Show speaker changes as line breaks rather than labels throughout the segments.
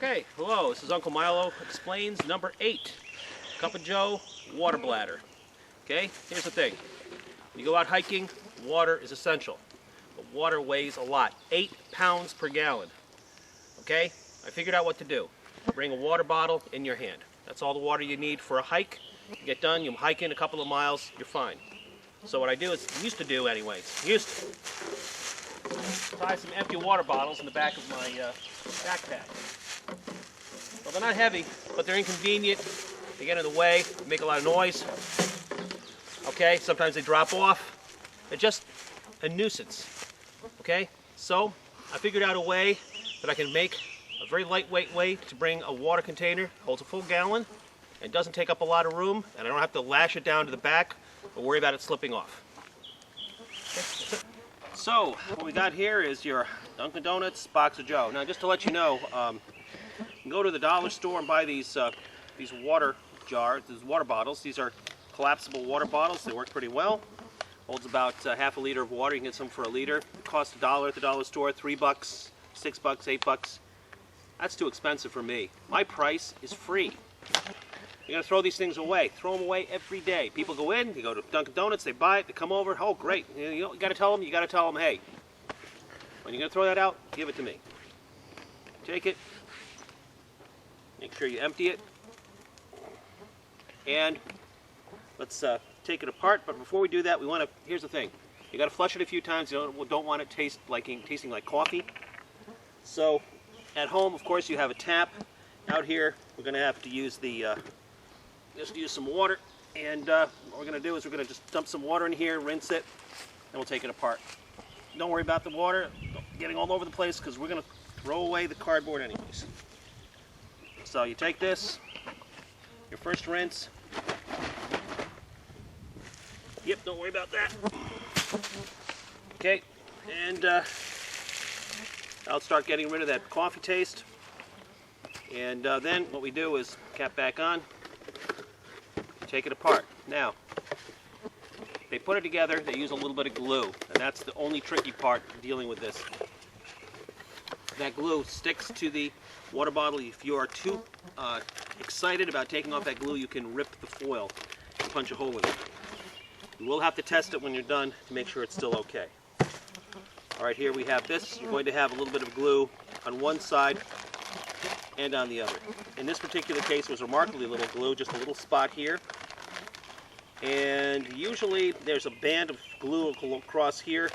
Okay, hello, this is Uncle Milo Explains number 8, Cup of Joe Water Bladder. Okay, here's the thing. When you go out hiking, water is essential. But water weighs a lot, 8 pounds per gallon. Okay, I figured out what to do. Bring a water bottle in your hand. That's all the water you need for a hike. You get done, you hike in a couple of miles, you're fine. So what I do is, used to tie some empty water bottles in the back of my backpack. Well, they're not heavy, but they're inconvenient. They get in the way, make a lot of noise. Okay, sometimes they drop off. They're just a nuisance. Okay, so I figured out a way that I can make a very lightweight way to bring a water container, holds a full gallon, and doesn't take up a lot of room, and I don't have to lash it down to the back or worry about it slipping off. Okay. So, what we got here is your Dunkin Donuts box of Joe. Now, just to let you know, you can go to the dollar store and buy these water jars, these water bottles. These are collapsible water bottles. They work pretty well. Holds about half a liter of water. You can get some for a liter. It costs $1 at the dollar store, $3, $6, $8. That's too expensive for me. My price is free. You're going to throw these things away. Throw them away every day. People go in, you go to Dunkin Donuts, they buy it, they come over, oh great. You got to tell them, hey, when you're going to throw that out, give it to me. Take it, make sure you empty it, and let's take it apart. But before we do that, here's the thing. You got to flush it a few times. You don't want it tasting like coffee. So at home, of course, you have a tap. Out here, we're going to have to use just use some water, and what we're going to do is we're going to just dump some water in here, rinse it, and we'll take it apart. Don't worry about the water getting all over the place, because we're going to throw away the cardboard anyways. So you take this, your first rinse. Yep, don't worry about that. Okay, and I'll start getting rid of that coffee taste. And then what we do is cap back on, take it apart. Now, they put it together, they use a little bit of glue, and that's the only tricky part dealing with this. That glue sticks to the water bottle. If you are too excited about taking off that glue, you can rip the foil and punch a hole in it. You will have to test it when you're done to make sure it's still okay. All right, here we have this. You're going to have a little bit of glue on one side and on the other. In this particular case, it was remarkably little glue, just a little spot here. And usually there's a band of glue across here.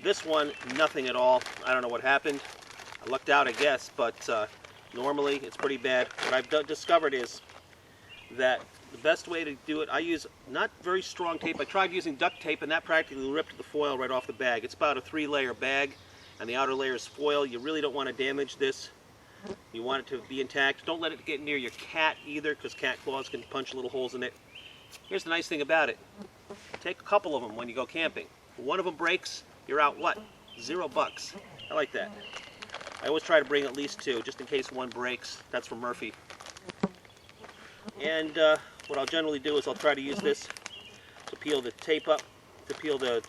This one, nothing at all. I don't know what happened. I lucked out, I guess, but normally it's pretty bad. What I've discovered is that the best way to do it, I use not very strong tape. I tried using duct tape, and that practically ripped the foil right off the bag. It's about a 3-layer bag, and the outer layer is foil. You really don't want to damage this. You want it to be intact. Don't let it get near your cat either, because cat claws can punch little holes in it. Here's the nice thing about it. Take a couple of them when you go camping. If one of them breaks, you're out what? $0. I like that. I always try to bring at least 2, just in case one breaks. That's from Murphy. And what I'll generally do is I'll try to use this to peel the tape up, to peel use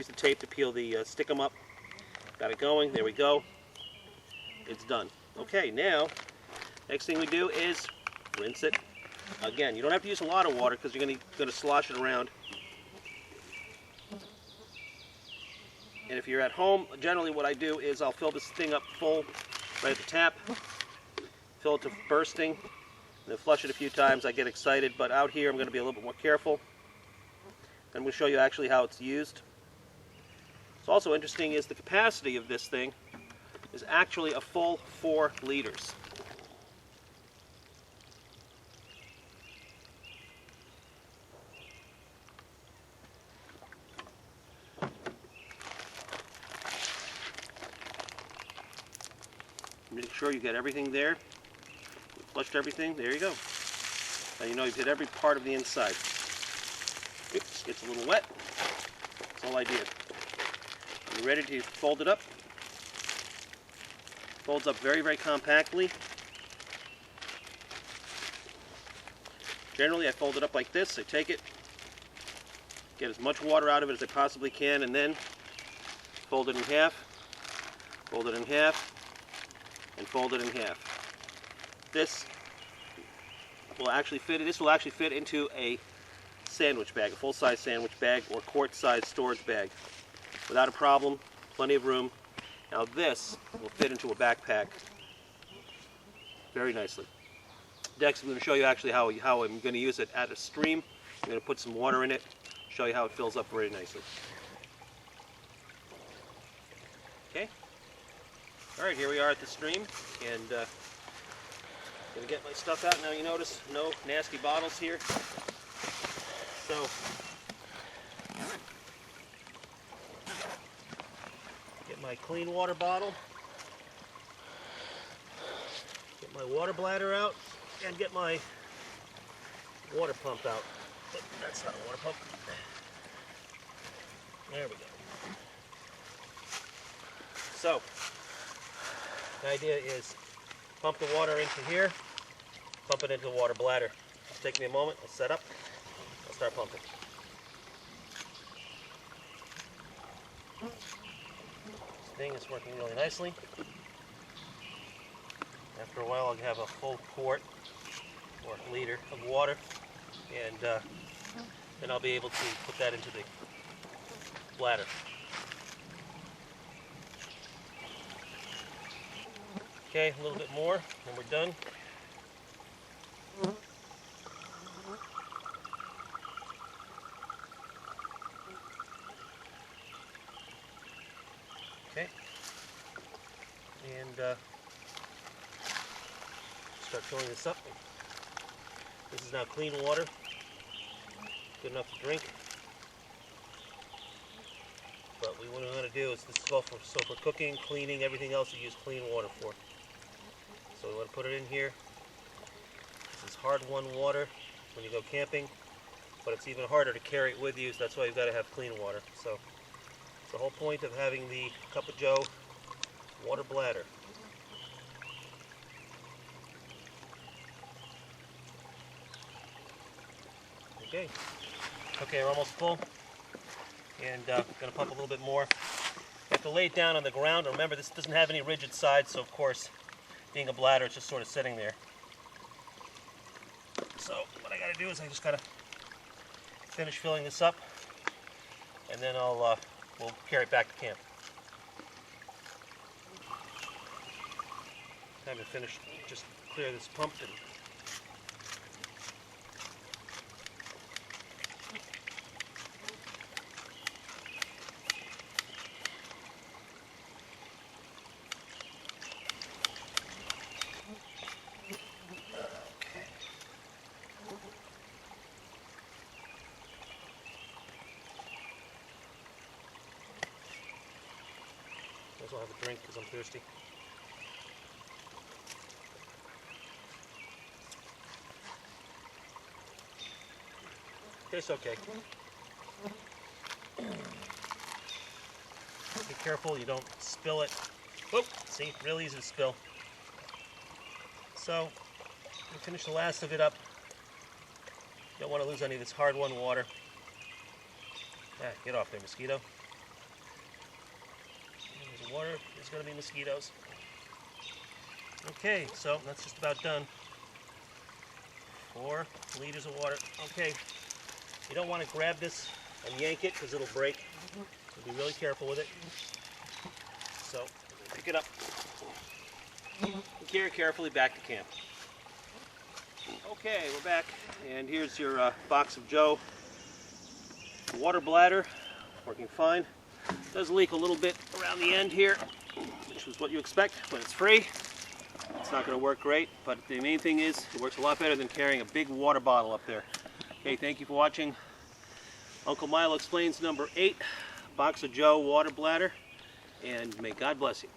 the tape to peel the stick 'em up. Got it going. There we go. It's done. Okay, now, next thing we do is rinse it. Again, you don't have to use a lot of water because you're going to slosh it around. And if you're at home, generally what I do is I'll fill this thing up full right at the tap, fill it to bursting, and then flush it a few times. I get excited, but out here I'm going to be a little bit more careful. And we'll show you actually how it's used. What's also interesting is the capacity of this thing is actually a full 4 liters. Make sure you get everything there. You flushed everything. There you go. Now you know you've hit every part of the inside. Oops, gets a little wet. That's all I did. You're ready to fold it up. Folds up very, very compactly. Generally, I fold it up like this. I take it, get as much water out of it as I possibly can, and then fold it in half, fold it in half, and fold it in half. this will actually fit into a sandwich bag, a full-size sandwich bag or quart-size storage bag without a problem, plenty of room. Now this will fit into a backpack very nicely. Next, I'm going to show you actually how I'm going to use it at a stream. I'm going to put some water in it, show you how it fills up very nicely. Okay. All right, here we are at the stream, and going to get my stuff out. Now you notice no nasty bottles here. So, get my clean water bottle, get my water bladder out, and get my water pump out. But that's not a water pump. There we go. So, the idea is pump the water into here, pump it into the water bladder. It'll take me a moment, I'll set up, I'll start pumping. This thing is working really nicely. After a while I'll have a full quart or liter of water, and then I'll be able to put that into the bladder. Okay, a little bit more, and we're done. Okay, and start filling this up. This is now clean water, good enough to drink. But what we want to do is, this is all for cooking, cleaning, everything else you use clean water for. So we want to put it in here. This is hard-won water when you go camping, but it's even harder to carry it with you, so that's why you've got to have clean water. So it's the whole point of having the Cup of Joe water bladder. Okay, we're almost full, and I'm going to pump a little bit more. You have to lay it down on the ground. Remember, this doesn't have any rigid sides, so of course, being a bladder, it's just sort of sitting there. So what I got to do is I just got to finish filling this up, and then we'll carry it back to camp. Time to finish, just clear this pump and I'll have a drink because I'm thirsty. Tastes okay. Be careful you don't spill it. Whoop! See, really easy to spill. So, we finish the last of it up. Don't want to lose any of this hard-won water. Ah, get off there, mosquito. Water, there's going to be mosquitoes. Okay, so that's just about done. 4 liters of water. Okay, you don't want to grab this and yank it because it'll break. So be really careful with it. So pick it up and carry it carefully back to camp. Okay, we're back, and here's your box of Joe water bladder, working fine. It does leak a little bit around the end here, which is what you expect, but it's free. It's not going to work great, but the main thing is it works a lot better than carrying a big water bottle up there. Okay, thank you for watching Uncle Milo Explains number 8, box of Joe water bladder, and may God bless you.